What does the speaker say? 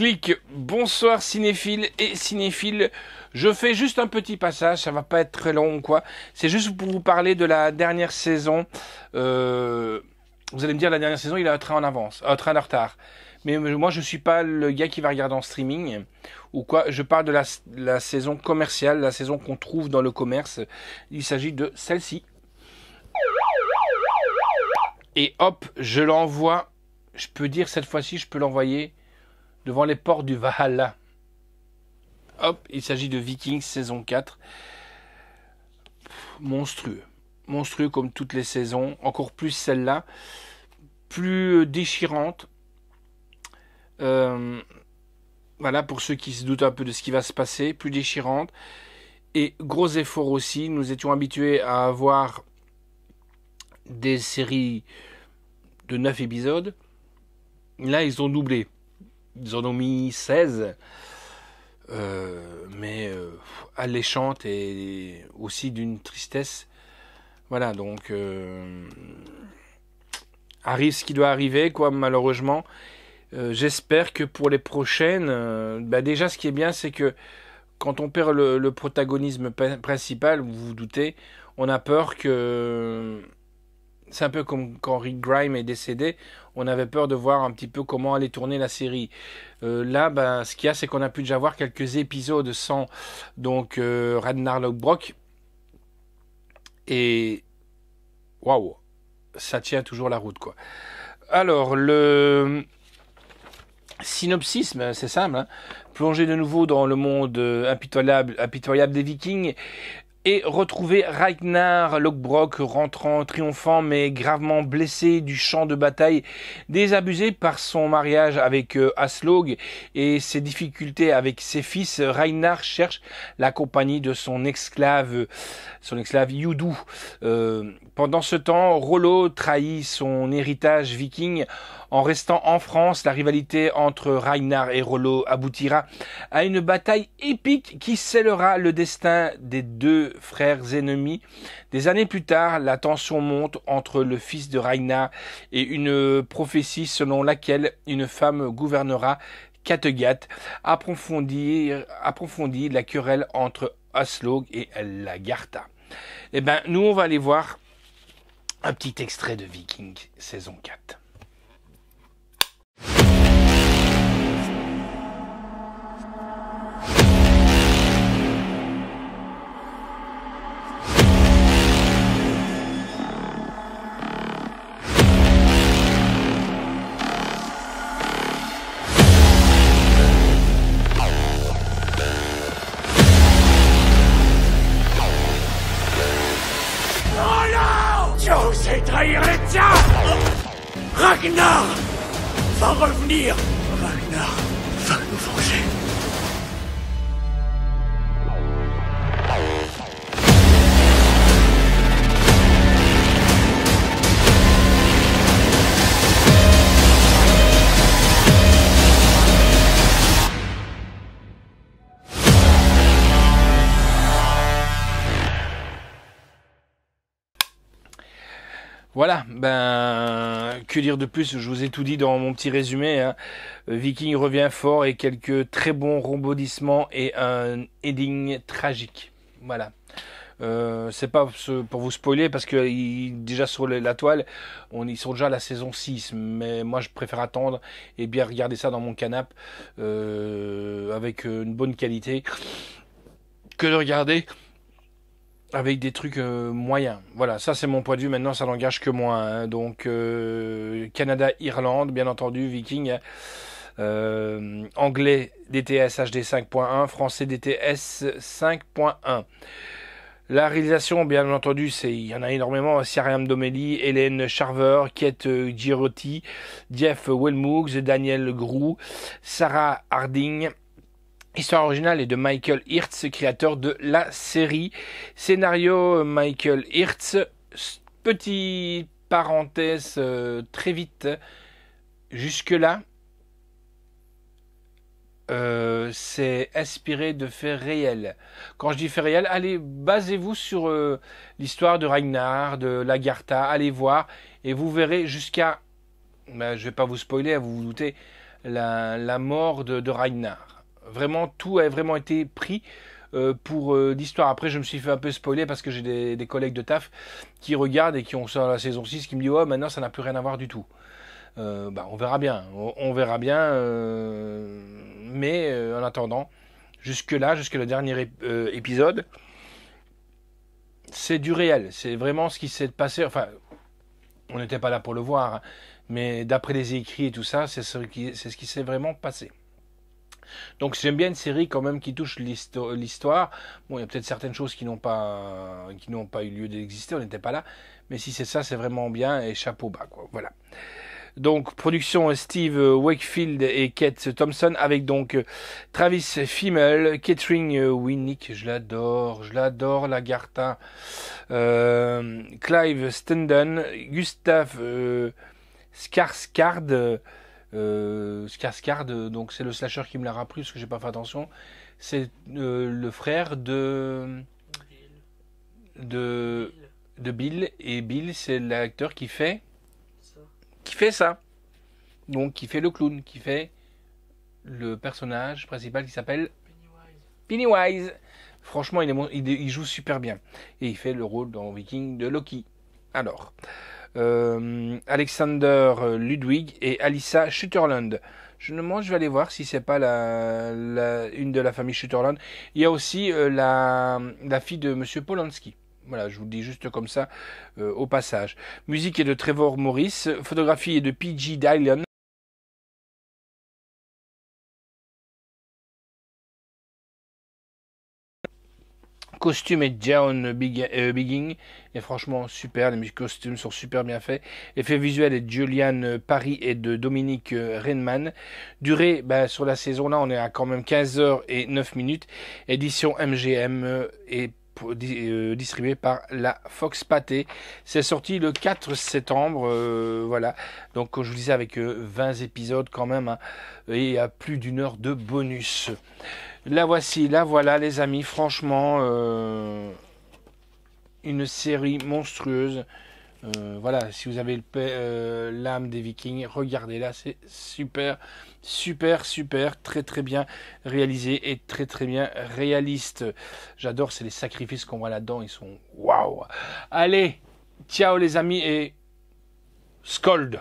Clic, bonsoir cinéphiles et cinéphiles. Je fais juste un petit passage, ça va pas être très long quoi. C'est juste pour vous parler de la dernière saison. Vous allez me dire la dernière saison il a un train en avance, un train de retard. Mais moi je suis pas le gars qui va regarder en streaming ou quoi. Je parle de la saison commerciale, la saison qu'on trouve dans le commerce. Il s'agit de celle-ci. Et hop, je l'envoie. Je peux dire cette fois-ci, je peux l'envoyer devant les portes du Valhalla. Hop, il s'agit de Vikings saison 4. Monstrueux. Monstrueux comme toutes les saisons. Encore plus celle-là. Plus déchirante. Voilà, pour ceux qui se doutent un peu de ce qui va se passer. Plus déchirante. Et gros effort aussi. Nous étions habitués à avoir des séries de 9 épisodes. Là, ils ont doublé. Ils en ont mis 16. Mais alléchante et aussi d'une tristesse. Voilà, donc arrive ce qui doit arriver, quoi, malheureusement. J'espère que pour les prochaines, déjà ce qui est bien, c'est que quand on perd le protagonisme principal, vous vous doutez, on a peur que... C'est un peu comme quand Rick Grimes est décédé, on avait peur de voir un petit peu comment allait tourner la série. Là, ce qu'il y a, c'est qu'on a pu déjà voir quelques épisodes sans donc Ragnar Lothbrok. Et waouh, ça tient toujours la route, quoi. Alors, le synopsis, c'est simple, hein. Plonger de nouveau dans le monde impitoyable des Vikings. Et retrouver Ragnar Lothbrok rentrant triomphant mais gravement blessé du champ de bataille, désabusé par son mariage avec Aslaug et ses difficultés avec ses fils. Ragnar cherche la compagnie de son esclave Yudu. Pendant ce temps, Rollo trahit son héritage viking. En restant en France, la rivalité entre Ragnar et Rollo aboutira à une bataille épique qui scellera le destin des deux frères ennemis. Des années plus tard, la tension monte entre le fils de Ragnar et une prophétie selon laquelle une femme gouvernera Kattegat. Approfondit la querelle entre Aslaug et Lagartha. Eh ben, nous on va aller voir un petit extrait de Vikings saison 4. J'osais trahir les tiens! Ragnar va revenir! Ragnar va nous venger! Voilà, que dire de plus, je vous ai tout dit dans mon petit résumé, hein. Viking revient fort et quelques très bons rebondissements et un ending tragique. Voilà. C'est pas pour vous spoiler parce que déjà sur la toile, ils sont déjà à la saison 6, mais moi je préfère attendre et bien regarder ça dans mon canapé avec une bonne qualité que de regarder avec des trucs moyens. Voilà, ça c'est mon point de vue. Maintenant, ça n'engage que moi, hein. Donc, Canada-Irlande, bien entendu, Viking. Anglais DTS HD 5.1, français DTS 5.1. La réalisation, bien entendu, il y en a énormément. Siariam Domeli, Hélène Charver, Kate Girotti, Jeff Welmoogs, Daniel Grou, Sarah Harding. Histoire originale est de Michael Hirtz, créateur de la série. Scénario Michael Hirtz. Petite parenthèse très vite. Jusque-là, c'est inspiré de faits réels. Quand je dis faits réels, allez, basez-vous sur l'histoire de Ragnar, de Lagartha. Allez voir et vous verrez jusqu'à... je vais pas vous spoiler, vous vous doutez. la mort de Ragnar. Vraiment, tout a vraiment été pris pour l'histoire. Après, je me suis fait un peu spoiler parce que j'ai des collègues de taf qui regardent et qui ont ça la saison 6 qui me disent « Oh, maintenant, ça n'a plus rien à voir du tout. » On verra bien. On verra bien. Mais en attendant, jusque le dernier épisode, c'est du réel. C'est vraiment ce qui s'est passé. Enfin, on n'était pas là pour le voir, hein, mais d'après les écrits et tout ça, c'est ce qui s'est vraiment passé. Donc j'aime bien une série quand même qui touche l'histoire. Bon, il y a peut-être certaines choses qui n'ont pas eu lieu d'exister, on n'était pas là. Mais si c'est ça, c'est vraiment bien et chapeau bas, quoi. Voilà. Donc production Steve Wakefield et Kate Thompson avec donc Travis Fimmel, Catherine Winnick, je l'adore Lagarta, Clive Stendon, Gustav Skarsgård. Skarsgård, donc c'est le slasher qui me l'a rappris parce que j'ai pas fait attention. C'est le frère de Bill, et Bill c'est l'acteur qui fait ça. Donc qui fait le clown, qui fait le personnage principal qui s'appelle Pennywise. Franchement, il joue super bien et il fait le rôle dans Viking de Loki. Alors. Alexander Ludwig et Alyssa Sutherland. Je vais aller voir si c'est pas une de la famille Sutherland. Il y a aussi la fille de Monsieur Polanski. Voilà, je vous le dis juste comme ça au passage. Musique est de Trevor Morris, photographie est de P.G. Dillon. Costume est John Bigging et franchement super, les costumes sont super bien faits. Effets visuels est de Julian Parry et de Dominique Renman. Durée, sur la saison là on est à quand même 15h et 9 minutes. Édition MGM et distribué par la Fox Pathé. C'est sorti le 4 septembre, voilà. Donc comme je vous disais avec 20 épisodes quand même, hein, et à plus d'une heure de bonus. La voilà les amis, franchement une série monstrueuse. Voilà, si vous avez l'âme des Vikings, regardez-la, c'est super, très très bien réalisé et très très bien réaliste. J'adore, c'est les sacrifices qu'on voit là-dedans, ils sont waouh. Allez, ciao les amis et Skold.